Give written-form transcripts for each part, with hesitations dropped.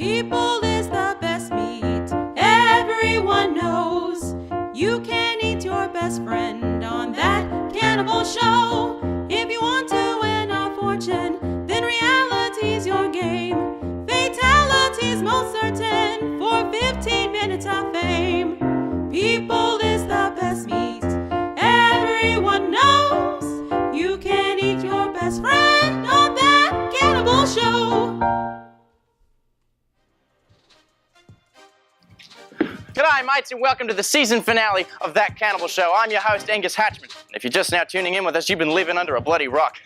People is the best meat. Everyone knows you can eat your best friend on that cannibal show. If you want to win a fortune, then reality's your game. Fatality's most certain for 15 minutes of fame. People is the best meat. Everyone knows you can eat your best friend on that cannibal show. G'day mates and welcome to the season finale of That Cannibal Show. I'm your host Angus Hatchman, and if you're just now tuning in with us, you've been living under a bloody rock.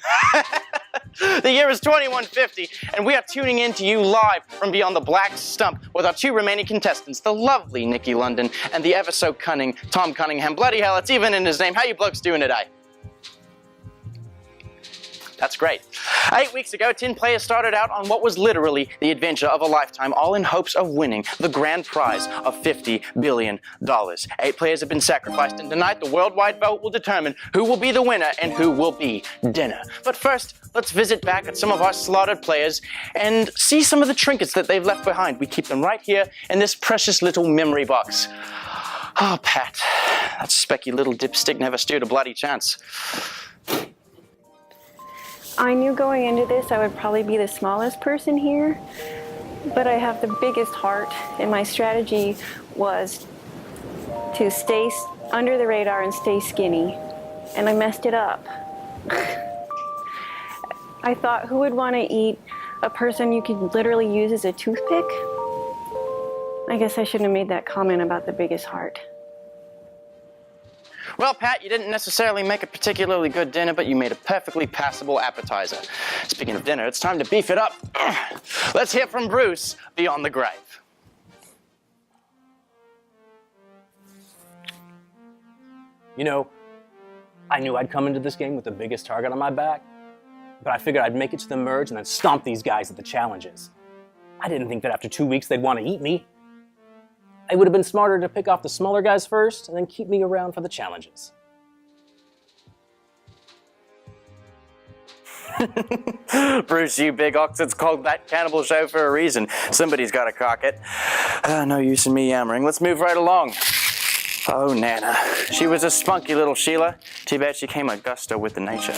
The year is 2150 and we are tuning in to you live from beyond the black stump with our two remaining contestants, the lovely Nikki London and the ever so cunning Tom Cunningham. Bloody hell, it's even in his name. How you blokes doing today? That's great. 8 weeks ago, 10 players started out on what was literally the adventure of a lifetime, all in hopes of winning the grand prize of $50 billion. 8 players have been sacrificed, and tonight the worldwide vote will determine who will be the winner and who will be dinner. But first, let's visit back at some of our slaughtered players and see some of the trinkets that they've left behind. We keep them right here in this precious little memory box. Oh, Pat, that specky little dipstick never stood a bloody chance. I knew going into this I would probably be the smallest person here, but I have the biggest heart, and my strategy was to stay under the radar and stay skinny, and I messed it up. I thought, who would want to eat a person you could literally use as a toothpick? I guess I shouldn't have made that comment about the biggest heart. Well, Pat, you didn't necessarily make a particularly good dinner, but you made a perfectly passable appetizer. Speaking of dinner, it's time to beef it up. Let's hear from Bruce beyond the grave. You know, I knew I'd come into this game with the biggest target on my back, but I figured I'd make it to the merge and then stomp these guys at the challenges. I didn't think that after 2 weeks they'd want to eat me. It would have been smarter to pick off the smaller guys first and then keep me around for the challenges. Bruce, you big ox, it's called That Cannibal Show for a reason. Somebody's got to cock it. No use in me yammering. Let's move right along. Oh, Nana. She was a spunky little Sheila. Too bad she came a gusto with the nature.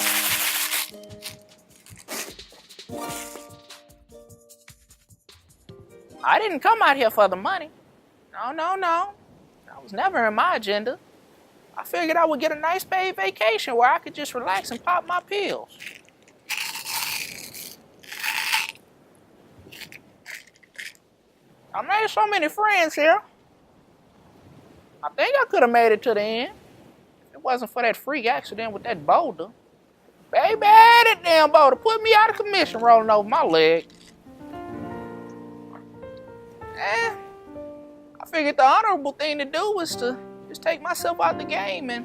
I didn't come out here for the money. No. That was never in my agenda. I figured I would get a nice paid vacation where I could just relax and pop my pills. I made so many friends here. I think I could have made it to the end if it wasn't for that freak accident with that boulder. Baby, that damn boulder put me out of commission rolling over my leg. I figured the honorable thing to do was to just take myself out the game and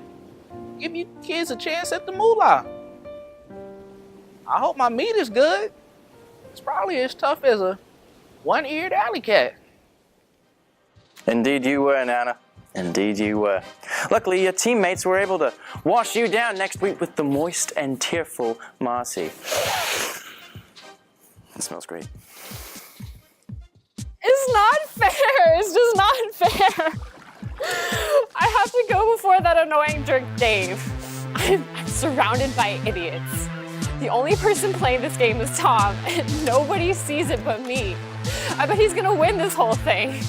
give you kids a chance at the moolah. I hope my meat is good. It's probably as tough as a one-eared alley cat. Indeed you were, Nana. Indeed you were. Luckily, your teammates were able to wash you down next week with the moist and tearful Marcy. It smells great. It's not fair. It's just not fair. I have to go before that annoying jerk Dave. I'm surrounded by idiots. The only person playing this game is Tom, and nobody sees it but me. I bet he's gonna win this whole thing.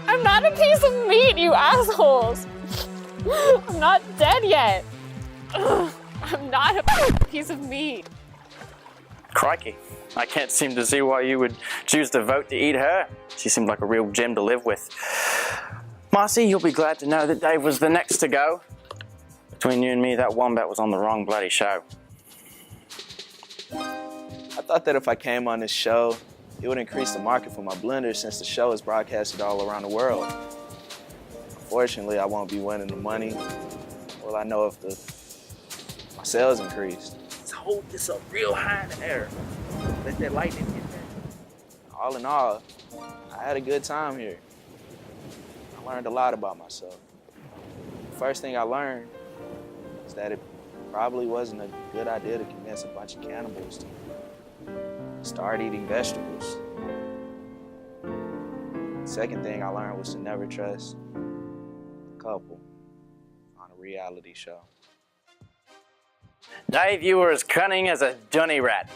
I'm not a piece of meat, you assholes. I'm not dead yet. I'm not a piece of meat. Crikey. I can't seem to see why you would choose to vote to eat her. She seemed like a real gem to live with. Marcy, you'll be glad to know that Dave was the next to go. Between you and me, that wombat was on the wrong bloody show. I thought that if I came on this show, it would increase the market for my blender since the show is broadcasted all around the world. Unfortunately, I won't be winning the money. Well, I know if my sales increased. Let's hold this up real high in the air. Let that lightning hit there. All in all, I had a good time here. I learned a lot about myself. The first thing I learned is that it probably wasn't a good idea to convince a bunch of cannibals to start eating vegetables. Second thing I learned was to never trust a couple on a reality show. Dave, you were as cunning as a dunny rat.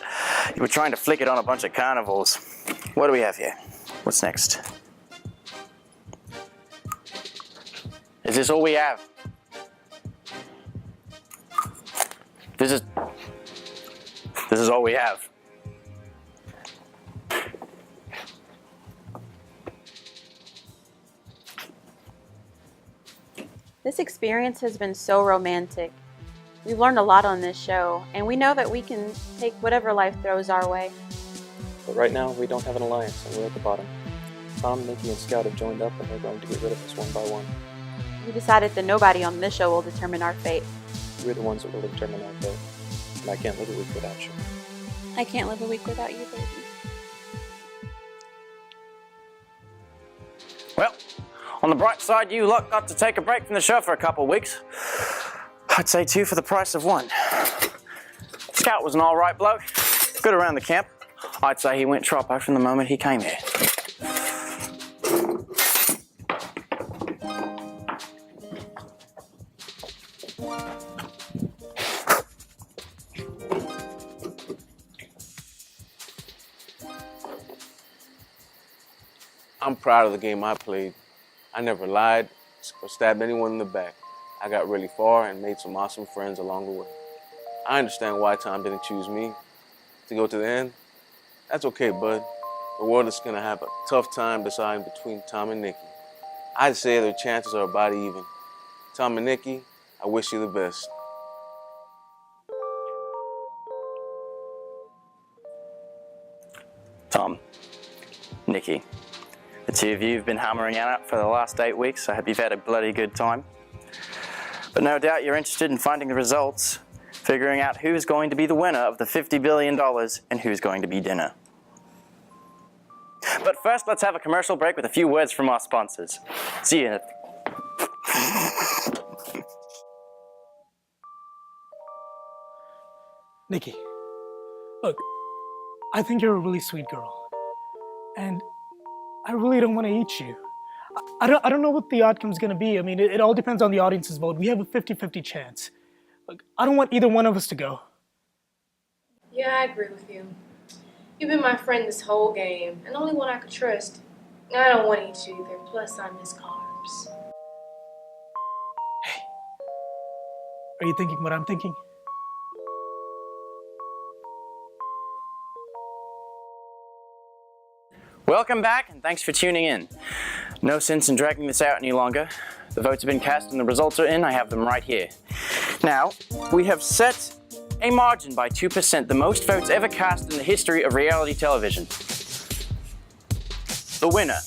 You were trying to flick it on a bunch of carnivals. What do we have here? What's next? Is this all we have? This is all we have. This experience has been so romantic. We've learned a lot on this show, and we know that we can take whatever life throws our way. But right now, we don't have an alliance, and we're at the bottom. Tom, Nikki, and Scout have joined up, and they're going to get rid of us one by one. We decided that nobody on this show will determine our fate. We're the ones that will determine our fate, and I can't live a week without you. I can't live a week without you, baby. Well, on the bright side, you lot got to take a break from the show for a couple of weeks. I'd say 2 for the price of 1. Scout was an all right bloke, good around the camp. I'd say he went troppo from the moment he came here. I'm proud of the game I played. I never lied or stabbed anyone in the back. I got really far and made some awesome friends along the way. I understand why Tom didn't choose me to go to the end. That's okay, bud. The world is gonna have a tough time deciding between Tom and Nikki. I'd say their chances are about even. Tom and Nikki, I wish you the best. Tom, Nikki, the 2 of you have been hammering out for the last 8 weeks. I hope you've had a bloody good time. But no doubt you're interested in finding the results, figuring out who's going to be the winner of the $50 billion and who's going to be dinner. But first, let's have a commercial break with a few words from our sponsors. See you in a... Nikki, look, I think you're a really sweet girl, and I really don't want to eat you. I don't know what the outcome's going to be. I mean, it all depends on the audience's vote. We have a 50-50 chance. Look, I don't want either one of us to go. Yeah, I agree with you. You've been my friend this whole game, and the only one I could trust. I don't want to eat you either, plus I miss carbs. Hey, are you thinking what I'm thinking? Welcome back, and thanks for tuning in. No sense in dragging this out any longer. The votes have been cast and the results are in. I have them right here. Now, we have set a margin by 2%, the most votes ever cast in the history of reality television. The winner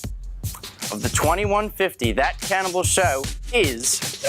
of the 2150 That Cannibal Show is...